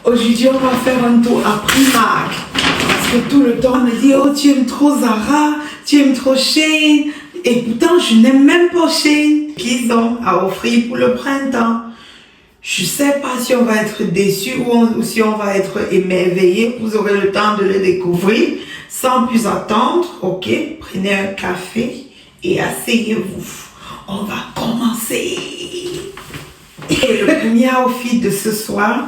Aujourd'hui, on va faire un tour à Primark. Parce que tout le temps, on me dit, oh, tu aimes trop Zara, tu aimes trop Shein. Et pourtant, je n'aime même pas Shein. Qu'ils ont à offrir pour le printemps. Je ne sais pas si on va être déçu ou si on va être émerveillé. Vous aurez le temps de le découvrir. Sans plus attendre, ok, prenez un café et asseyez-vous. On va commencer. Et le premier outfit de ce soir,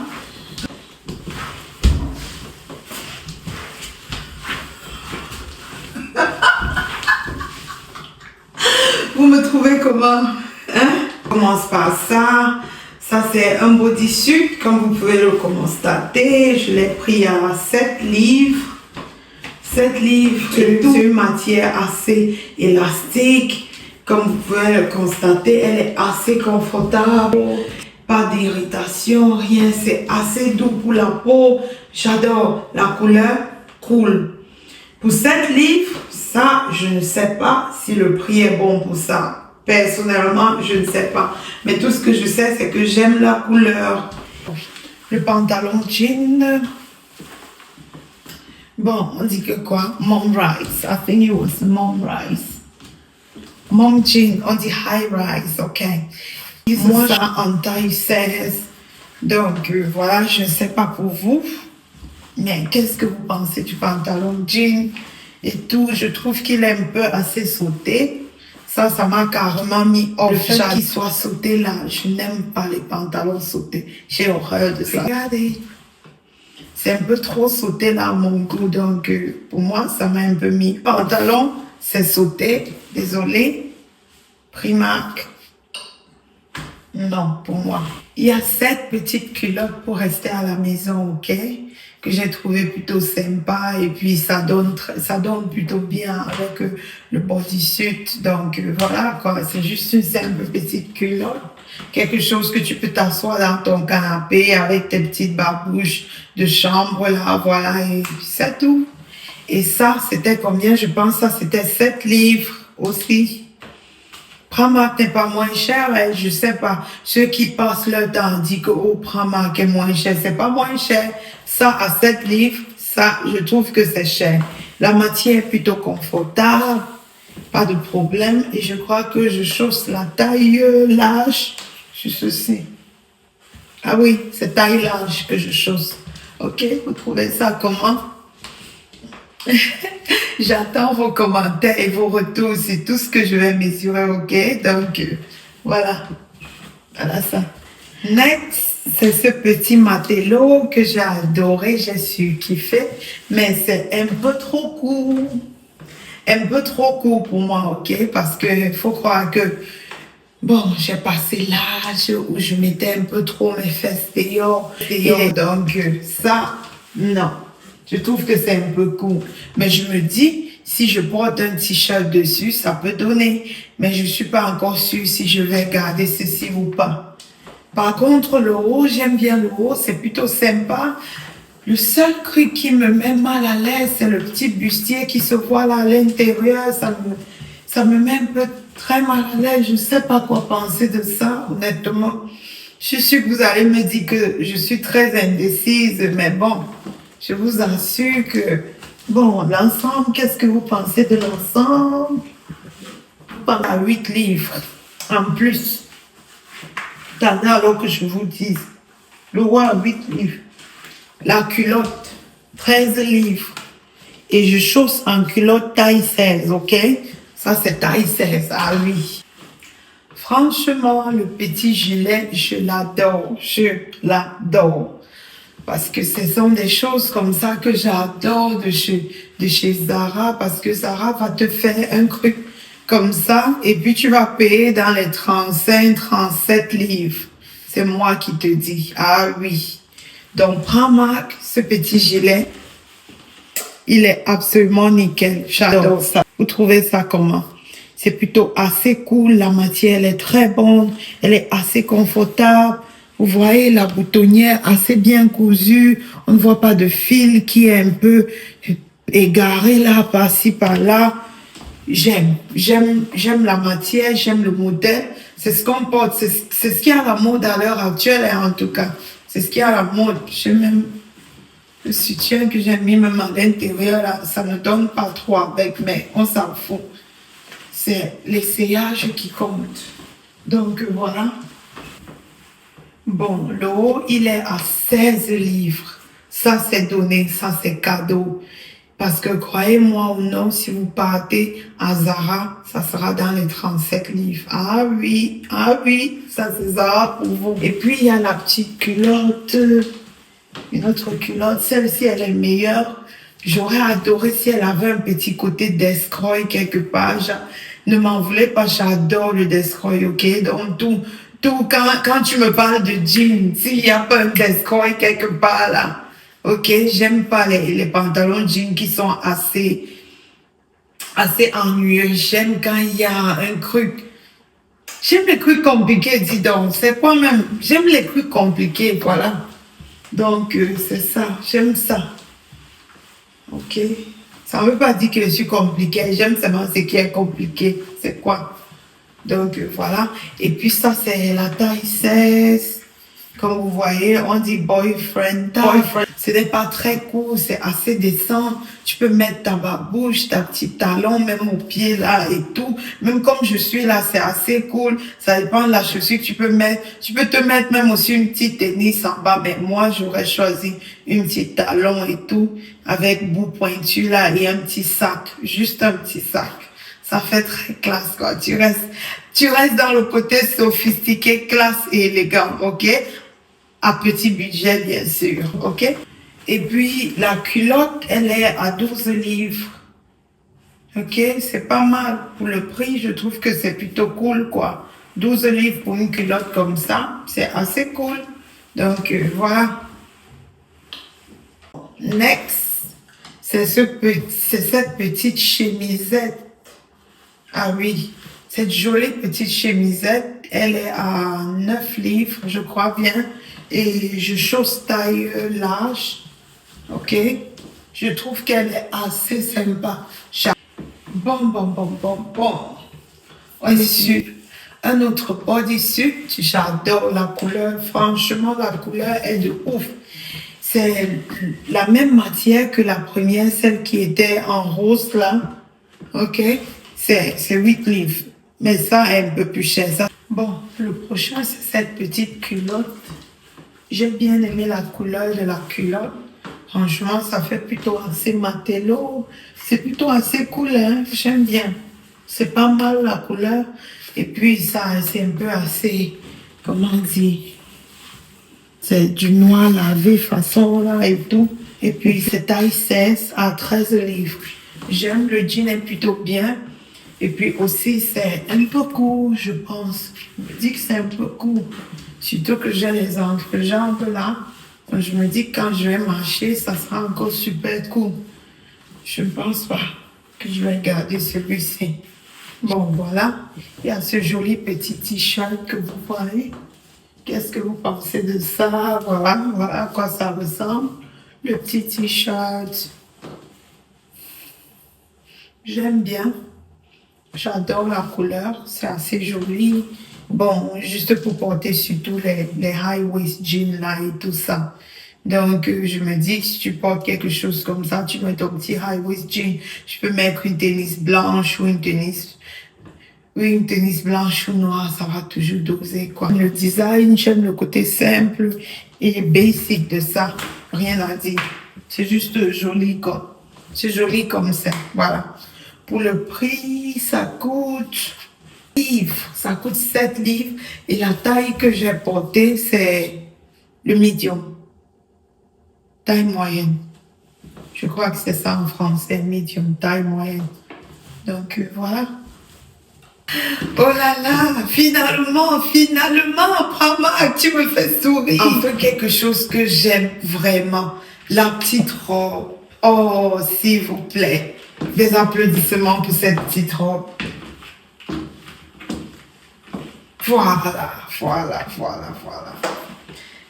vous me trouvez comment? Hein? On commence par ça. Ça, c'est un bodysuit, comme vous pouvez le constater. Je l'ai pris à 7 livres. 7 livres, c'est une matière assez élastique. Comme vous pouvez le constater, elle est assez confortable. Pas d'irritation, rien. C'est assez doux pour la peau. J'adore la couleur cool. Pour 7 livres, ça, je ne sais pas si le prix est bon pour ça. Personnellement, je ne sais pas. Mais tout ce que je sais, c'est que j'aime la couleur. Le pantalon jean. Bon, on dit que quoi? Mom rise. I think it was mom rise. Mom jean, on dit high rise, ok. Moi, ça en taille 16. Donc, voilà, je ne sais pas pour vous. Mais qu'est-ce que vous pensez du pantalon jean et tout? Je trouve qu'il est un peu assez sauté. Ça m'a carrément mis off. Le fait qu'il soit sauté là, je n'aime pas les pantalons sautés. J'ai horreur de ça. Regardez. C'est un peu trop sauté là à mon goût. Donc, pour moi, ça m'a un peu mis. Pantalon, c'est sauté. Désolé. Primark. Non, pour moi. Il y a 7 petites culottes pour rester à la maison, ok? Que j'ai trouvé plutôt sympa et puis ça donne plutôt bien avec le bodysuit. Donc voilà quoi, c'est juste une simple petite culotte. Quelque chose que tu peux t'asseoir dans ton canapé avec tes petites babouches de chambre là, voilà, et puis c'est tout. Et ça, c'était combien? Je pense que ça c'était 7 livres aussi. Primark n'est pas moins cher, hein, je sais pas. Ceux qui passent leur temps disent que oh, Primark est moins cher. C'est pas moins cher. Ça, à 7 livres, ça, je trouve que c'est cher. La matière est plutôt confortable. Pas de problème. Et je crois que je chausse la taille large. Je ceci. Ah oui, c'est taille large que je chausse. Ok, vous trouvez ça comment? J'attends vos commentaires et vos retours sur tout ce que je vais mesurer, ok? Donc, voilà. Voilà ça. Next, c'est ce petit matelot que j'ai adoré, j'ai surkiffé, mais c'est un peu trop court. Un peu trop court pour moi, ok? Parce que faut croire que, bon, j'ai passé l'âge où je mettais un peu trop mes fesses dehors. Donc, ça, non. Je trouve que c'est un peu court. Mais je me dis, si je porte un t-shirt dessus, ça peut donner. Mais je ne suis pas encore sûre si je vais garder ceci ou pas. Par contre, le haut, j'aime bien le haut. C'est plutôt sympa. Le seul truc qui me met mal à l'aise, c'est le petit bustier qui se voit là à l'intérieur. Ça me met un peu très mal à l'aise. Je ne sais pas quoi penser de ça, honnêtement. Je suis sûre que vous allez me dire que je suis très indécise, mais bon. Je vous assure que, bon, l'ensemble, qu'est-ce que vous pensez de l'ensemble? Pendant 8 livres, en plus. Attendez alors que je vous dise. Le roi, 8 livres. La culotte, 13 livres. Et je chausse en culotte taille 16, ok? Ça, c'est taille 16, ah oui. Franchement, le petit gilet, je l'adore. Je l'adore. Parce que ce sont des choses comme ça que j'adore de chez Zara. Parce que Zara va te faire un truc comme ça. Et puis tu vas payer dans les 35, 37 livres. C'est moi qui te dis. Ah oui. Donc Primark, ce petit gilet, il est absolument nickel. J'adore ça. Vous trouvez ça comment? C'est plutôt assez cool. La matière, elle est très bonne. Elle est assez confortable. Vous voyez la boutonnière assez bien cousue. On ne voit pas de fil qui est un peu égaré là, par-ci, par-là. J'aime la matière, j'aime le modèle. C'est ce qu'on porte, c'est ce qui est à la mode à l'heure actuelle, en tout cas. c'est ce qui est à la mode. J'ai même le soutien que j'ai mis même à l'intérieur, là, ça ne donne pas trop avec, mais on s'en fout. C'est l'essayage qui compte. Donc voilà. Bon, le haut, il est à 16 livres. Ça, c'est donné, ça, c'est cadeau. Parce que croyez-moi ou non, si vous partez à Zara, ça sera dans les 37 livres. Ah oui, ça c'est Zara pour vous. Et puis, il y a la petite culotte, une autre culotte. Celle-ci, elle est meilleure. J'aurais adoré si elle avait un petit côté d'escroc quelque part. Ne m'en voulez pas, j'adore le d'escroc, ok? Donc, quand tu me parles de jean, s'il n'y a pas un d'escroc quelque part là, ok? J'aime pas les pantalons jeans qui sont assez ennuyeux. J'aime quand il y a un truc. J'aime les trucs compliqués, dis donc. C'est quoi même? J'aime les trucs compliqués, voilà. Donc, c'est ça. J'aime ça. Ok? Ça ne veut pas dire que je suis compliquée. J'aime seulement ce qui est compliqué. C'est quoi? Donc, voilà. Et puis, ça, c'est la taille 16. Comme vous voyez, on dit boyfriend. Ce n'est pas très court, c'est assez décent. Tu peux mettre ta babouche, ta petite talon, même au pied là et tout. Même comme je suis là, c'est assez cool. Ça dépend de la chaussure que tu peux mettre. Tu peux te mettre même aussi une petite tennis en bas. Mais moi, j'aurais choisi une petite talon et tout, avec bout pointu là et un petit sac. Juste un petit sac. Ça fait très classe, quoi. Tu restes dans le côté sophistiqué, classe et élégant, ok? À petit budget, bien sûr, ok? Et puis, la culotte, elle est à 12 livres. Ok? C'est pas mal. Pour le prix, je trouve que c'est plutôt cool, quoi. 12 livres pour une culotte comme ça, c'est assez cool. Donc, voilà. Next, c'est cette petite chemisette. Ah oui, cette jolie petite chemisette, elle est à 9 livres, je crois bien. Et je chausse taille large. Ok? Je trouve qu'elle est assez sympa. Bon. Bodysuit. Un autre bodysuit. J'adore la couleur. Franchement, la couleur est de ouf. C'est la même matière que la première, celle qui était en rose là. Ok? C'est 8 livres. Mais ça est un peu plus cher. Ça. Bon, le prochain, c'est cette petite culotte. J'ai bien aimé la couleur de la culotte. Franchement, ça fait plutôt assez matelot. C'est plutôt assez cool, hein? J'aime bien. C'est pas mal la couleur. Et puis, ça, c'est un peu assez, comment dire, c'est du noir lavé façon là et tout. Et puis, c'est taille 16 à 13 livres. J'aime, le jean est plutôt bien. Et puis aussi, c'est un peu court, je pense. Je me dis que c'est un peu court. Surtout que j'ai les entrejambes là. Donc je me dis que quand je vais marcher, ça sera encore super court. Je ne pense pas que je vais garder celui-ci. Bon, voilà. Il y a ce joli petit t-shirt que vous voyez. Qu'est-ce que vous pensez de ça? Voilà à quoi ça ressemble. Le petit t-shirt. J'aime bien. J'adore la couleur, c'est assez joli. Bon, juste pour porter surtout les high-waist jeans là et tout ça. Donc, je me dis que si tu portes quelque chose comme ça, tu mets ton petit high-waist jean. Je peux mettre une tennis blanche ou une tennis blanche ou noire, ça va toujours doser, quoi. Le design, j'aime le côté simple et basic de ça. Rien à dire. C'est juste joli, quoi. C'est joli comme ça, voilà. Pour le prix, ça coûte 7 livres. Et la taille que j'ai portée, c'est le medium. Taille moyenne. Je crois que c'est ça en français, medium, taille moyenne. Donc, voilà. Oh là là, finalement, Prama, tu me fais sourire. Enfin, quelque chose que j'aime vraiment. La petite robe. Oh, s'il vous plaît. Des applaudissements pour cette petite robe. Voilà.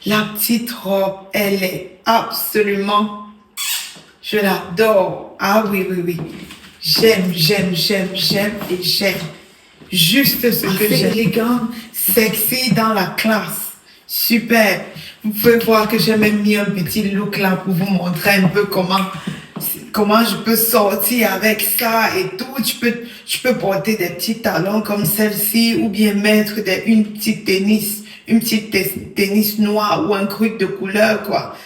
La petite robe, elle est absolument... Je l'adore. Ah oui. J'aime et j'aime. Juste ce que j'aime. Élégant, sexy dans la classe. Super. Vous pouvez voir que j'ai même mis un petit look là pour vous montrer un peu comment je peux sortir avec ça et tout. Je peux porter des petits talons comme celle-ci ou bien mettre une petite tennis noire ou un truc de couleur, quoi.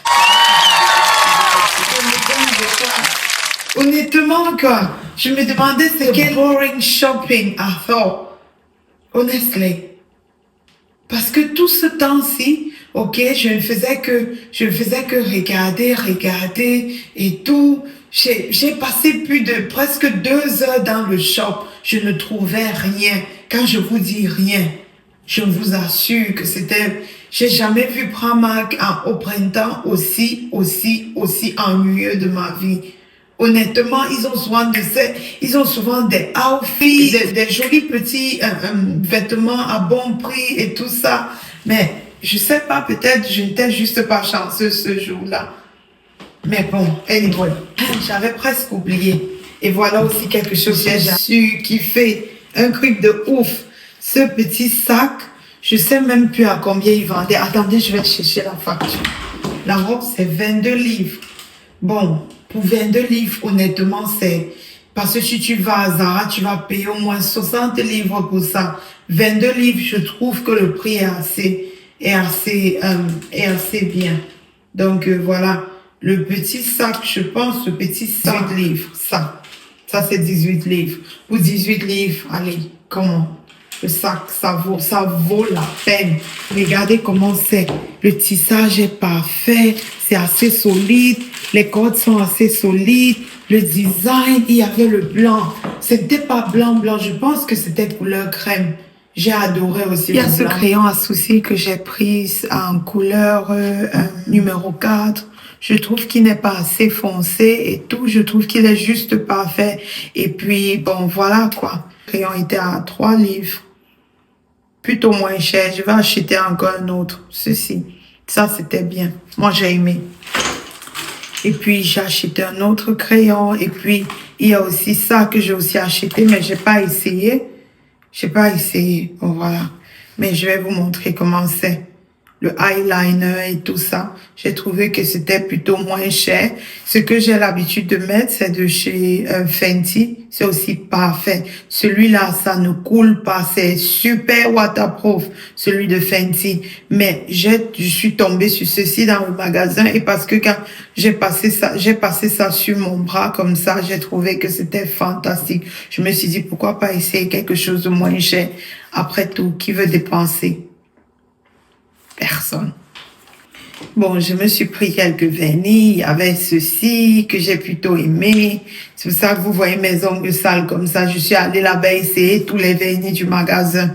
Honnêtement, quoi, je me demandais c'est quel boring shopping I thought. Honestly. Parce que tout ce temps-ci, ok, je ne faisais que regarder et tout. J'ai passé plus de presque 2 heures dans le shop. Je ne trouvais rien. Quand je vous dis rien, je vous assure que j'ai jamais vu Primark au printemps aussi ennuyeux de ma vie. Honnêtement, ils ont souvent des outfits, des jolis petits vêtements à bon prix et tout ça. Mais je sais pas, peut-être je n'étais juste pas chanceuse ce jour-là. Mais bon, anyway, j'avais presque oublié. Et voilà aussi quelque chose que j'ai su qui fait un truc de ouf. Ce petit sac, je sais même plus à combien il vendait. Attendez, je vais chercher la facture. La robe, c'est 22 livres. Bon, pour 22 livres, honnêtement, parce que si tu vas à Zara, tu vas payer au moins 60 livres pour ça. 22 livres, je trouve que le prix est assez bien. Donc, voilà. Le petit sac, je pense, le petit sac 18 livres, ça c'est 18 livres. Pour 18 livres, allez, comment? Le sac, ça vaut la peine. Regardez comment c'est. Le tissage est parfait. C'est assez solide. Les cordes sont assez solides. Le design, il y avait le blanc. C'était pas blanc. Je pense que c'était couleur crème. J'ai adoré aussi. Il y a ce crayon à souci que j'ai pris en couleur numéro 4. Je trouve qu'il n'est pas assez foncé et tout. Je trouve qu'il est juste parfait. Et puis, bon, voilà quoi. Le crayon était à 3 livres. Plutôt moins cher. Je vais acheter encore un autre. Ceci. Ça, c'était bien. Moi, j'ai aimé. Et puis, j'ai acheté un autre crayon. Et puis, il y a aussi ça que j'ai aussi acheté, mais j'ai pas essayé. Bon, voilà. Mais je vais vous montrer comment c'est. Le eyeliner et tout ça. J'ai trouvé que c'était plutôt moins cher. Ce que j'ai l'habitude de mettre, c'est de chez Fenty. C'est aussi parfait. Celui-là, ça ne coule pas. C'est super waterproof, celui de Fenty. Mais je suis tombée sur ceci dans le magasin et parce que quand j'ai passé ça sur mon bras comme ça, j'ai trouvé que c'était fantastique. Je me suis dit, pourquoi pas essayer quelque chose de moins cher? Après tout, qui veut dépenser? Personne. Bon, je me suis pris quelques vernis. Il y avait ceci que j'ai plutôt aimé. C'est pour ça que vous voyez mes ongles sales comme ça. Je suis allée là-bas essayer tous les vernis du magasin.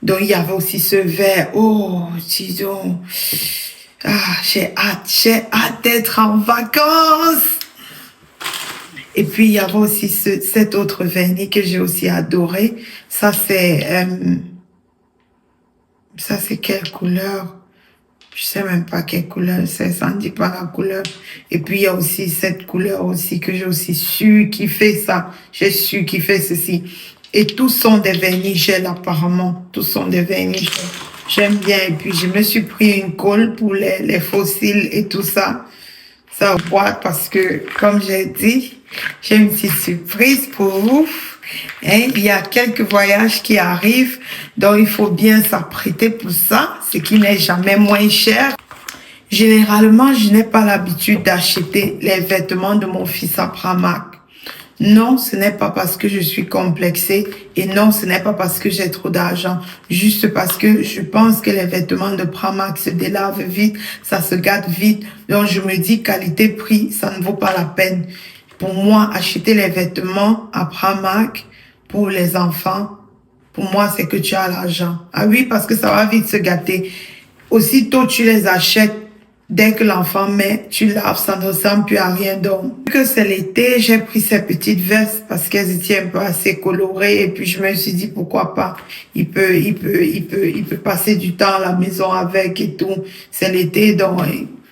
Donc, il y avait aussi ce vert. Oh, dis donc. Ah, j'ai hâte d'être en vacances. Et puis, il y avait aussi cet autre vernis que j'ai aussi adoré. Ça, c'est quelle couleur? Je sais même pas quelle couleur c'est, ça ne dit pas la couleur. Et puis, il y a aussi cette couleur aussi que j'ai aussi su kiffer ça. J'ai su kiffer ceci. Et tous sont des vernis gel apparemment. Tous sont des vernis gel. J'aime bien. Et puis, je me suis pris une colle pour les fossiles et tout ça. Ça boîte parce que, comme j'ai dit, j'ai une petite surprise pour vous. Hein, il y a quelques voyages qui arrivent, donc il faut bien s'apprêter pour ça, ce qui n'est jamais moins cher. Généralement, je n'ai pas l'habitude d'acheter les vêtements de mon fils à Primark. Non, ce n'est pas parce que je suis complexée et non, ce n'est pas parce que j'ai trop d'argent. Juste parce que je pense que les vêtements de Primark se délavent vite, ça se gâte vite. Donc, je me dis qualité-prix, ça ne vaut pas la peine. Pour moi, acheter les vêtements à Primark pour les enfants, pour moi, c'est que tu as l'argent. Ah oui, parce que ça va vite se gâter. Aussitôt, tu les achètes. Dès que l'enfant met, tu laves, ça ne ressemble plus à rien. Donc, vu que c'est l'été, j'ai pris ces petites vestes parce qu'elles étaient un peu assez colorées. Et puis, je me suis dit, pourquoi pas? Il peut passer du temps à la maison avec et tout. C'est l'été, donc,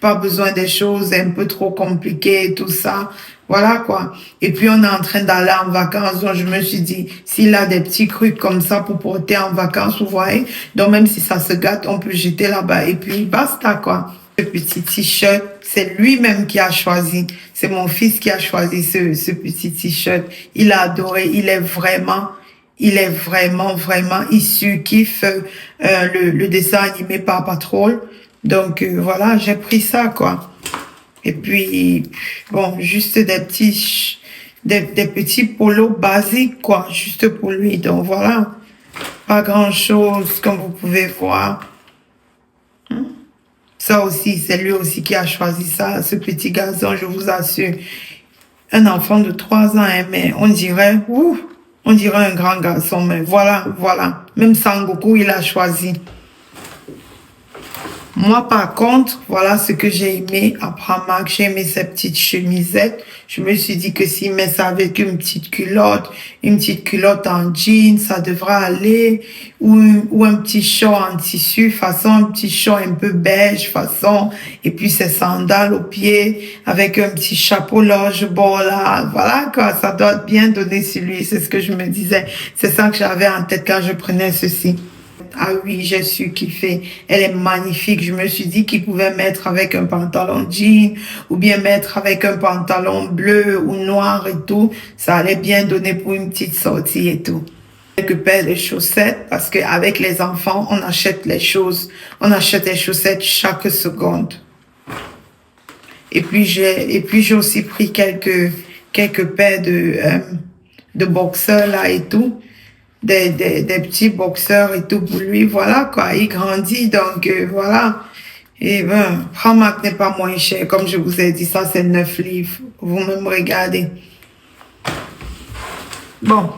pas besoin des choses un peu trop compliquées et tout ça. Voilà quoi. Et puis on est en train d'aller en vacances, donc je me suis dit, s'il a des petits trucs comme ça pour porter en vacances, vous voyez, donc même si ça se gâte, on peut jeter là-bas. Et puis basta quoi. Ce petit t-shirt, c'est lui-même qui a choisi. C'est mon fils qui a choisi ce petit t-shirt. Il a adoré, il est vraiment, il kiffe le dessin animé par Patrol. Donc voilà, j'ai pris ça quoi. Et puis, bon, juste des petits polos basiques, quoi, juste pour lui. Donc voilà, pas grand-chose, comme vous pouvez voir. Ça aussi, c'est lui aussi qui a choisi ça, ce petit garçon, je vous assure. Un enfant de 3 ans, hein, mais on dirait un grand garçon, mais voilà. Même Sangoku, il a choisi. Moi, par contre, voilà ce que j'ai aimé à Pramac. J'ai aimé ces petites chemisettes. Je me suis dit que s'il met ça avec une petite culotte en jean, ça devrait aller. Ou un petit short en tissu, façon, un petit short un peu beige, façon. Et puis ses sandales aux pieds, avec un petit chapeau large bord là. Voilà, quoi. Ça doit bien donner sur lui. C'est ce que je me disais. C'est ça que j'avais en tête quand je prenais ceci. Ah oui, j'ai su kiffer. Elle est magnifique. Je me suis dit qu'il pouvait mettre avec un pantalon jean ou bien mettre avec un pantalon bleu ou noir et tout. Ça allait bien donner pour une petite sortie et tout. Quelques paires de chaussettes parce qu'avec les enfants, on achète les chaussettes chaque seconde. Et puis j'ai aussi pris quelques paires de boxeurs là et tout. Des petits boxeurs et tout pour lui, voilà quoi, il grandit, donc voilà. Et ben, Pramac n'est pas moins cher, comme je vous ai dit, ça c'est 9 livres, vous-même regardez. Bon,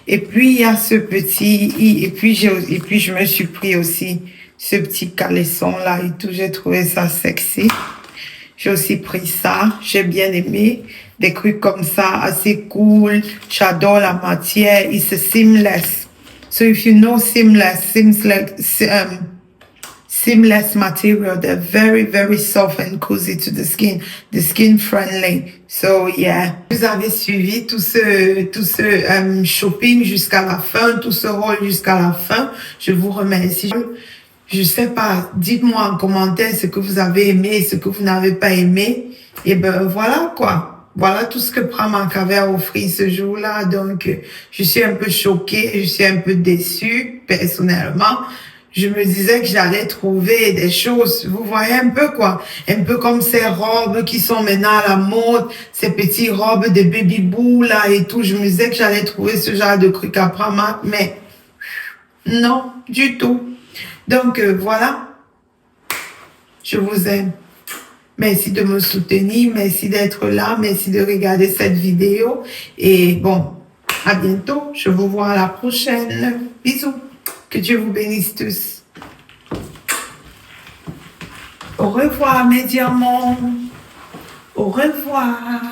et puis il y a ce petit, et puis je me suis pris aussi ce petit caleçon là et tout, j'ai trouvé ça sexy. J'ai aussi pris ça, j'ai bien aimé, des trucs comme ça, assez cool. J'adore la matière, it's seamless. So if you know seamless material, they're very soft and cozy to the skin friendly. So yeah. Vous avez suivi tout ce shopping jusqu'à la fin, tout ce haul jusqu'à la fin. Je vous remercie. Je sais pas, dites-moi en commentaire ce que vous avez aimé, ce que vous n'avez pas aimé. Et ben voilà quoi. Voilà tout ce que Pramac avait à offrir ce jour-là. Donc, je suis un peu choquée, je suis un peu déçue, personnellement. Je me disais que j'allais trouver des choses, vous voyez un peu quoi, un peu comme ces robes qui sont maintenant à la mode, ces petites robes de baby boo là et tout. Je me disais que j'allais trouver ce genre de trucs à Pramac, mais non, du tout. Donc voilà, je vous aime. Merci de me soutenir, merci d'être là, merci de regarder cette vidéo. Et bon, à bientôt, je vous vois à la prochaine. Bisous, que Dieu vous bénisse tous. Au revoir mes diamants, au revoir.